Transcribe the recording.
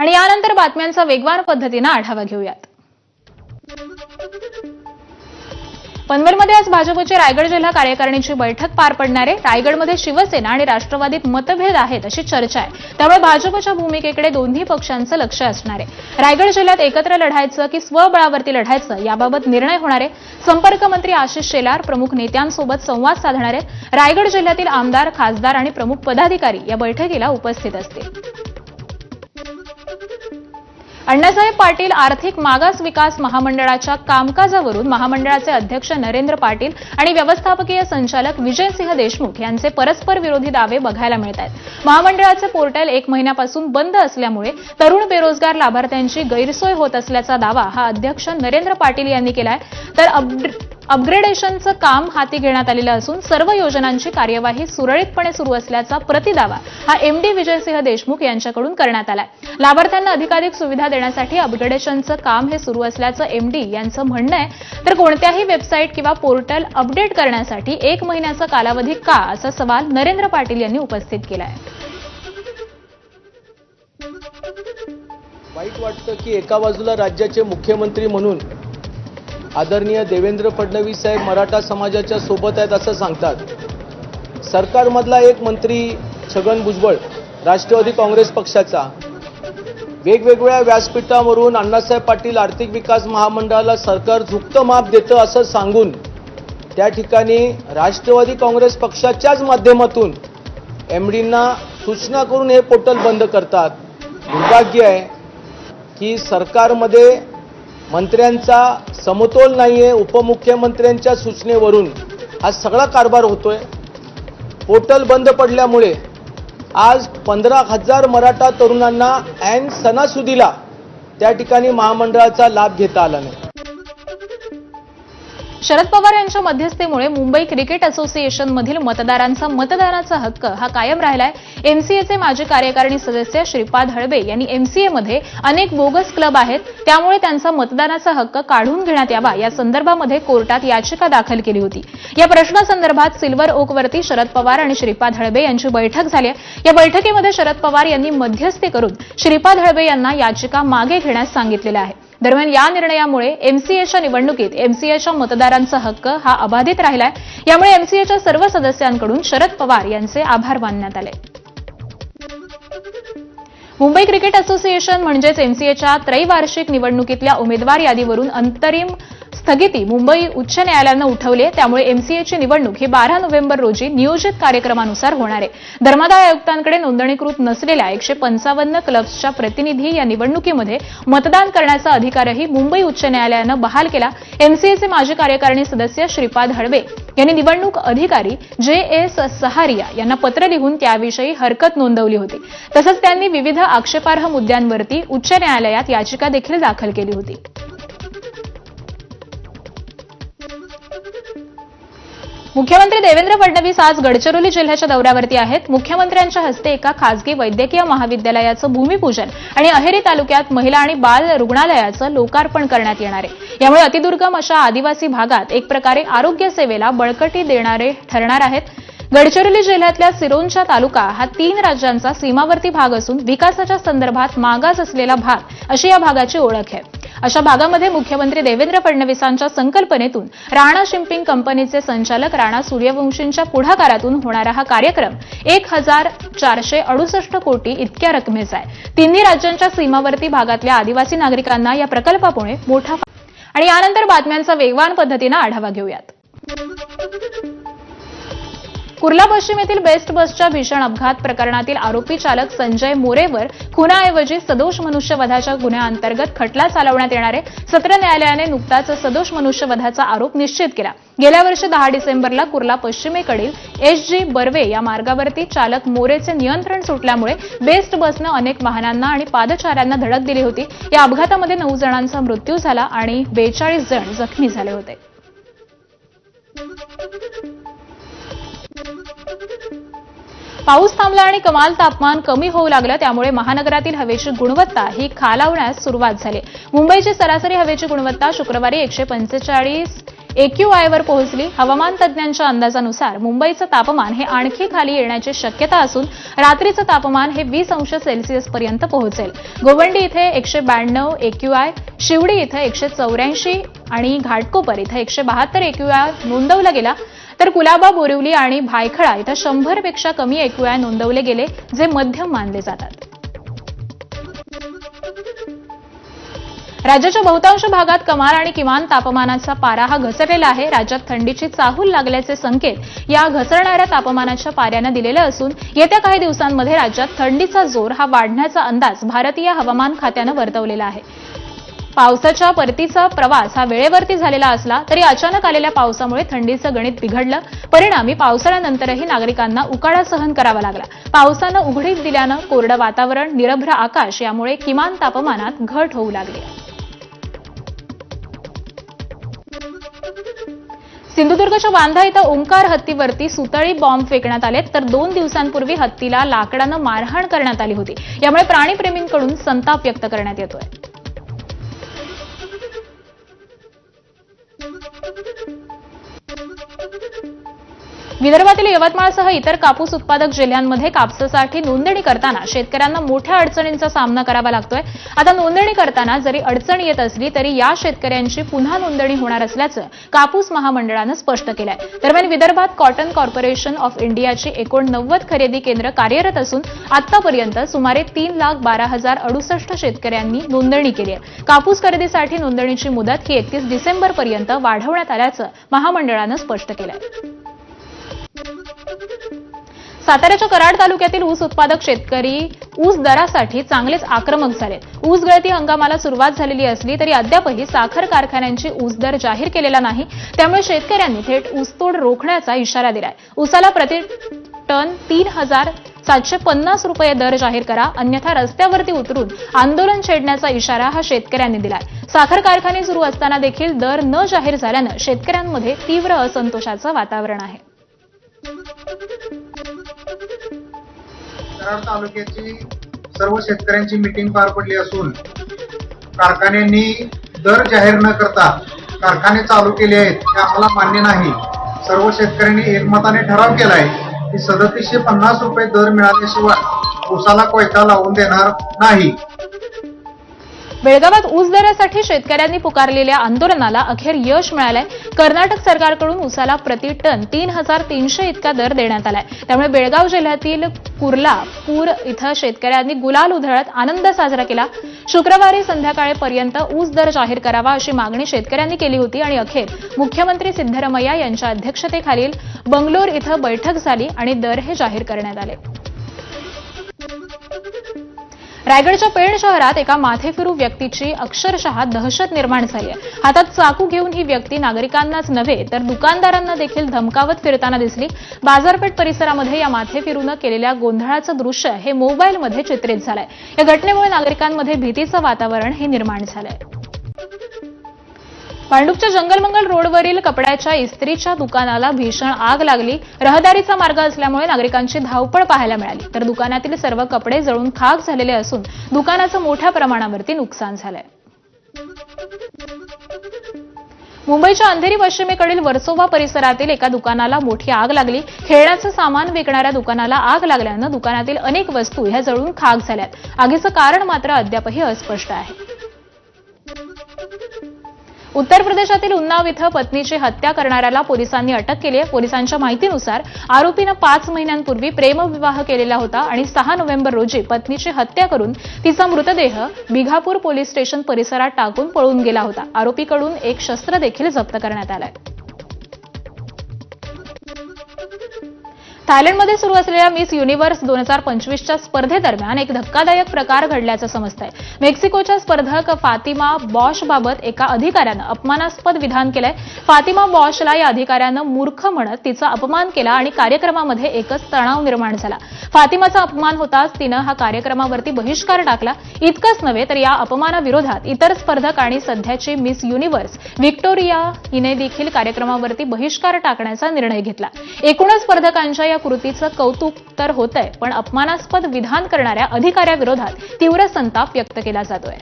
आणि यानंतर बातम्यांचा वेगवान पद्धतीने आढावा घेऊयात। पनवेलमध्ये आज भाजपची रायगड जिल्हा कार्यकारिणीची बैठक पार पडणार आहे। रायगडमध्ये शिवसेना आणि राष्ट्रवादीत मतभेद आहेत अशी चर्चा आहे, त्यामुळे भाजपच्या भूमिकेकडे दोन्ही पक्षांचं लक्ष असणार आहे। रायगड जिल्ह्यात एकत्र लढायचं की स्वबळावरती लढायचं याबाबत निर्णय होणार आहे। संपर्क मंत्री आशिष शेलार प्रमुख नेत्यांसोबत संवाद साधणार आहेत। रायगड जिल्ह्यातील आमदार, खासदार आणि प्रमुख पदाधिकारी या बैठकीला उपस्थित असतील। अण्णासाहेब पाटील आर्थिक मागास विकास महामंडळाच्या कामकाजावरून महामंडळाचे अध्यक्ष नरेंद्र पाटील आणि व्यवस्थापकीय संचालक विजयसिंह देशमुख यांचे परस्पर विरोधी दावे बघायला मिळत आहेत। महामंडळाचे पोर्टल 1 महिन्यापासून बंद असल्यामुळे तरुण बेरोजगार लाभार्थ्यांची गैरसोय होत असल्याचा दावा हा अध्यक्ष नरेंद्र पाटील यांनी केलाय। तर अपग्रेडेशनचं काम हाती घेण्यात आलेलं असून सर्व योजनांची कार्यवाही सुरळीतपणे सुरू असल्याचा प्रतिदावा हा एमडी विजयसिंह देशमुख यांच्याकडून करण्यात आलाय। लाभार्थ्यांना अधिकाधिक सुविधा देण्यासाठी अपग्रेडेशनचं काम हे सुरू असल्याचं एमडी यांचं म्हणणं आहे। तर कोणत्याही वेबसाईट किंवा पोर्टल अपडेट करण्यासाठी 1 महिन्याचा कालावधी का, असा सवाल नरेंद्र पाटील यांनी उपस्थित केलाय। वाईट वाटतं की एका बाजूला राज्याचे मुख्यमंत्री म्हणून आदरणीय देवेंद्र फडणवीस साहेब मराठा समाजाच्या सोबत आहेत असं सांगतात। सरकारमधला एक मंत्री छगन भुजबळ राष्ट्रवादी काँग्रेस पक्षाचा वेगवेगळ्या व्यासपीठावरून अण्णासाहेब पाटील आर्थिक विकास महामंडळाला सरकार झुकतं माप देतं असं सांगून त्या ठिकाणी राष्ट्रवादी काँग्रेस पक्षाच्याच माध्यमातून एमडींना सूचना करून हे पोर्टल बंद करतात। दुर्भाग्य आहे की सरकारमध्ये मंत्र्यांचा समतोल नाहीये। उपमुख्यमंत्र्यांच्या सूचनेवरून हा सगळा कारभार होतोय। पोर्टल बंद पडल्यामुळे आज 15,000 मराठा तरुणांना ऐन सणासुदीला त्या ठिकाणी महामंडळाचा लाभ घेता आला नाही। शरद पवार यांच्या मध्यस्थीमुळे मुंबई क्रिकेट असोसिएशनमधील मतदारांचा मतदानाचा हक्क हा कायम राहिलाय। एमसीएचे माजी कार्यकारिणी सदस्य श्रीपाद हळबे यांनी एमसीएमध्ये अनेक बोगस क्लब आहेत, त्यामुळे त्यांचा मतदानाचा हक्क काढून घेण्यात यावा या संदर्भामध्ये कोर्टात याचिका दाखल केली होती। या प्रश्नासंदर्भात सिल्वर ओकवरती शरद पवार आणि श्रीपाद हळबे यांची बैठक झाली आहे। या बैठकीमध्ये शरद पवार यांनी मध्यस्थी करून श्रीपाद हळबे यांना याचिका मागे घेण्यास सांगितलेलं आहे। दरम्यान या निर्णयामुळे एमसीएच्या निवडणुकीत एमसीएच्या मतदारांचा हक्क हा अबाधित राहिलाय। यामुळे एमसीएच्या सर्व सदस्यांकडून शरद पवार यांचे आभार मानण्यात आले। मुंबई क्रिकेट असोसिएशन म्हणजेच एमसीएच्या त्रैवार्षिक निवडणुकीतल्या उमेदवार यादीवरून अंतरिम स्थगिती मुंबई उच्च न्यायालयानं उठवली आहे। त्यामुळे एमसीएची निवडणूक ही 12 नोव्हेंबर रोजी नियोजित कार्यक्रमानुसार होणार आहे। धर्मादाय आयुक्तांकडे नोंदणीकृत नसलेल्या 155 क्लब्सच्या प्रतिनिधी या निवडणुकीमध्ये मतदान करण्याचा अधिकारही मुंबई उच्च न्यायालयानं बहाल केला। एमसीएचे माजी कार्यकारिणी सदस्य श्रीपाद हळबे यांनी निवडणूक अधिकारी जे.एस. सहारिया यांना पत्र लिहून त्याविषयी हरकत नोंदवली होती। तसंच त्यांनी विविध आक्षेपार्ह मुद्द्यांवरती उच्च न्यायालयात याचिका देखील दाखल केली होती। मुख्यमंत्री देवेंद्र फडणवीस आज गडचिरोली जिल्ह्याच्या दौऱ्यावरती आहेत। मुख्यमंत्र्यांच्या हस्ते एका खासगी वैद्यकीय महाविद्यालयाचं भूमिपूजन आणि अहेरी तालुक्यात महिला आणि बाल रुग्णालयाचं लोकार्पण करण्यात येणार आहे। यामुळे अतिदुर्गम अशा आदिवासी भागात एक प्रकारे आरोग्य सेवेला बळकटी देणारे ठरणार आहेत। गडचिरोली जिल्ह्यातल्या सिरोंचा तालुका हा 3 राज्यांचा सीमावर्ती भाग असून विकासाच्या संदर्भात मागास असलेला भाग अशी या भागाची ओळख आहे। अशा भागामध्ये मुख्यमंत्री देवेंद्र फडणवीसांच्या संकल्पनेतून राणा शिपिंग कंपनीचे संचालक राणा सूर्यवंशींच्या पुढाकारातून होणारा हा कार्यक्रम 1,468 कोटी इतक्या रकमेचा आहे। तिन्ही राज्यांच्या सीमावर्ती भागातल्या आदिवासी नागरिकांना या प्रकल्पामुळे मोठा आणि यानंतर बातम्यांचा वेगवान पद्धतीने आढावा घेऊयात। कुर्ला पश्चिम येथील बेस्ट बसच्या भीषण अपघात प्रकरणातील आरोपी चालक संजय मोरेवर खुनाऐवजी सदोष मनुष्यवधाच्या गुन्ह्याअंतर्गत खटला चालवण्यात येणार आहे। सत्र न्यायालयाने नुकताच सदोष मनुष्यवधाचा आरोप निश्चित केला। गेल्या वर्षी 10 डिसेंबरला कुर्ला पश्चिमेकडील एस.जी. बर्वे या मार्गावरती चालक मोरेचे नियंत्रण सुटल्यामुळे बेस्ट बसनं अनेक वाहनांना आणि पादचाऱ्यांना धडक दिली होती। या अपघातामध्ये 9 जणांचा मृत्यू झाला आणि 42 जण जखमी झाले होते। पाऊस थांबला आणि कमाल तापमान कमी होऊ लागलं, त्यामुळे महानगरातील हवेची गुणवत्ता ही खालावण्यास सुरुवात झाली। मुंबईची सरासरी हवेची गुणवत्ता शुक्रवारी 145 AQI वर पोहोचली. हवामान तज्ज्ञांच्या अंदाजानुसार मुंबईचं तापमान हे आणखी खाली येण्याची शक्यता असून रात्रीचं तापमान हे 20 अंश सेल्सिअस पर्यंत पोहोचेल. गोवंडी इथे 192 AQI, शिवडी इथे 184 आणि घाटकोपर इथे 172 AQI नोंदवला गेला. तर कुलाबा, बोरिवली आणि भायखळा इथं 100 पेक्षा कमी AQI नोंदवले गेले, जे मध्यम मानले जातात. राज्याच्या बहुतांश भागात कमाल आणि किमान तापमानाचा पारा हा घसरलेला आहे. राज्यात थंडीची चाहूल लागल्याचे संकेत या घसरणाऱ्या तापमानाच्या पाऱ्यानं दिलेले असून येत्या काही दिवसांमध्ये राज्यात थंडीचा जोर हा वाढण्याचा अंदाज भारतीय हवामान खात्यानं वर्तवलेला आहे. पावसाच्या परतीचा प्रवास हा वेळेवरती झालेला असला तरी अचानक आलेल्या पावसामुळे थंडीचं गणित बिघडलं. परिणामी पावसाळ्यानंतरही नागरिकांना उकाडा सहन करावा लागला. पावसानं उघडीप दिल्यानं कोरडं वातावरण, निरभ्र आकाश यामुळे किमान तापमानात घट होऊ लागली. सिंधुदुर्गच्या बांधा इथं ओंकार हत्तीवरती सुतळी बॉम्ब फेकण्यात आले. तर 2 दिवसांपूर्वी हत्तीला लाकडानं मारहाण करण्यात आली होती. यामुळे प्राणीप्रेमींकडून संताप व्यक्त करण्यात येतोय. विदर्भातील यवतमाळसह इतर कापूस उत्पादक जिल्ह्यांमध्ये कापसासाठी नोंदणी करताना शेतकऱ्यांना मोठ्या अडचणींचा सामना करावा लागतोय. आता नोंदणी करताना जरी अडचण येत असली तरी या शेतकऱ्यांची पुन्हा नोंदणी होणार असल्याचं कापूस महामंडळानं स्पष्ट केलंय. दरम्यान विदर्भात कॉटन कॉर्पोरेशन ऑफ इंडियाची 89 खरेदी केंद्र कार्यरत असून आतापर्यंत सुमारे 3,12,068 शेतकऱ्यांनी नोंदणी केली आहे. कापूस खरेदीसाठी नोंदणीची मुदत ही 31 डिसेंबरपर्यंत वाढवण्यात आल्याचं महामंडळानं स्पष्ट केलंय. साताऱ्याच्या कराड तालुक्यातील ऊस उत्पादक शेतकरी ऊस दरासाठी चांगलेच आक्रमक झाले. ऊस गळती हंगामाला सुरुवात झालेली असली तरी अद्यापही साखर कारखान्यांची ऊस दर जाहीर केलेला नाही. त्यामुळे शेतकऱ्यांनी थेट ऊसतोड रोखण्याचा इशारा दिलाय. ऊसाला प्रति टन 3,750 रुपये दर जाहीर करा, अन्यथा रस्त्यावरती उतरून आंदोलन छेडण्याचा इशारा हा शेतकऱ्यांनी दिलाय. साखर कारखाने सुरू असताना देखील दर न जाहीर झाल्यानं शेतकऱ्यांमध्ये तीव्र असंतोषाचं वातावरण आहे. कराड तालुक्याची सर्व शेतकऱ्यांची मीटिंग पार पडली असून कारखान्यांनी दर जाहीर न करता कारखाने चालू केले आहेत हे आम्हाला मान्य नाही. सर्व शेतकऱ्यांनी एकमताने ठराव केलाय की 3750 रुपये दर मिळाल्याशिवाय ऊसाला कोयता लावून देणार नाही. बेळगावात ऊस दरासाठी शेतकऱ्यांनी पुकारलेल्या आंदोलनाला अखेर यश मिळालंय. कर्नाटक सरकारकडून ऊसाला प्रति टन 3,300 इतका दर देण्यात आलाय. त्यामुळे बेळगाव जिल्ह्यातील कुर्ला पूर इथं शेतकऱ्यांनी गुलाल उधळत आनंद साजरा केला. शुक्रवारी संध्याकाळपर्यंत ऊस दर जाहीर करावा अशी मागणी शेतकऱ्यांनी केली होती आणि अखेर मुख्यमंत्री सिद्धरामय्या यांच्या अध्यक्षतेखालील बंगलोर इथं बैठक झाली आणि दर हे जाहीर करण्यात आले. रायगडच्या पेण शहरात एका माथेफिरू व्यक्तीची अक्षरशः दहशत निर्माण झाली आहे. हातात चाकू घेऊन ही व्यक्ती नागरिकांनाच नव्हे तर दुकानदारांना देखील धमकावत फिरताना दिसली. बाजारपेठ परिसरामध्ये या माथेफिरूनं केलेल्या गोंधळाचं दृश्य हे मोबाईलमध्ये चित्रित झालंय. या घटनेमुळे नागरिकांमध्ये भीतीचं वातावरण हे निर्माण झालंय. भांडूपच्या जंगलमंगल रोडवरील कपड्याच्या इस्त्रीच्या दुकानाला भीषण आग लागली. रहदारीचा मार्ग असल्यामुळे नागरिकांची धावपळ पाहायला मिळाली. तर दुकानातील सर्व कपडे जळून खाक झालेले असून दुकानाचं मोठ्या प्रमाणावरती नुकसान झालंय. मुंबईच्या अंधेरी पश्चिमेकडील वर्सोवा परिसरातील एका दुकानाला मोठी आग लागली. खेळण्याचं सामान विकणाऱ्या दुकानाला आग लागल्यानं दुकानातील अनेक वस्तू ह्या जळून खाक झाल्यात. आगीचं कारण मात्र अद्यापही अस्पष्ट आहे. उत्तर प्रदेशातील उन्नाव इथं पत्नीची हत्या करणाऱ्याला पोलिसांनी अटक केली आहे. पोलिसांच्या माहितीनुसार आरोपीनं 5 महिन्यांपूर्वी प्रेमविवाह केलेला होता आणि 6 नोव्हेंबर रोजी पत्नीची हत्या करून तिचा मृतदेह बिघापूर पोलीस स्टेशन परिसरात टाकून पळून गेला होता. आरोपीकडून एक शस्त्र देखील जप्त करण्यात आलंय. थायलंडमध्ये सुरू असलेल्या मिस युनिव्हर्स 2025च्या स्पर्धेदरम्यान एक धक्कादायक प्रकार घडल्याचं समजतंय. मेक्सिकोच्या स्पर्धक फातिमा बॉशबाबत एका अधिकाऱ्यानं अपमानास्पद विधान केलंय. फातिमा बॉशला या अधिकाऱ्यानं मूर्ख म्हणत तिचा अपमान केला आणि कार्यक्रमामध्ये एकच तणाव निर्माण झाला. फातिमाचा अपमान होताच तिनं हा कार्यक्रमावरती बहिष्कार टाकला. इतकंच नव्हे तर या अपमानाविरोधात इतर स्पर्धक आणि सध्याची मिस युनिव्हर्स व्हिक्टोरिया हिने देखील कार्यक्रमावरती बहिष्कार टाकण्याचा निर्णय घेतला. एकूणच स्पर्धकांच्या कृतीचं कौतुक तर होतंय, पण अपमानास्पद विधान करणाऱ्या अधिकाऱ्याविरोधात तीव्र संताप व्यक्त केला जातोय.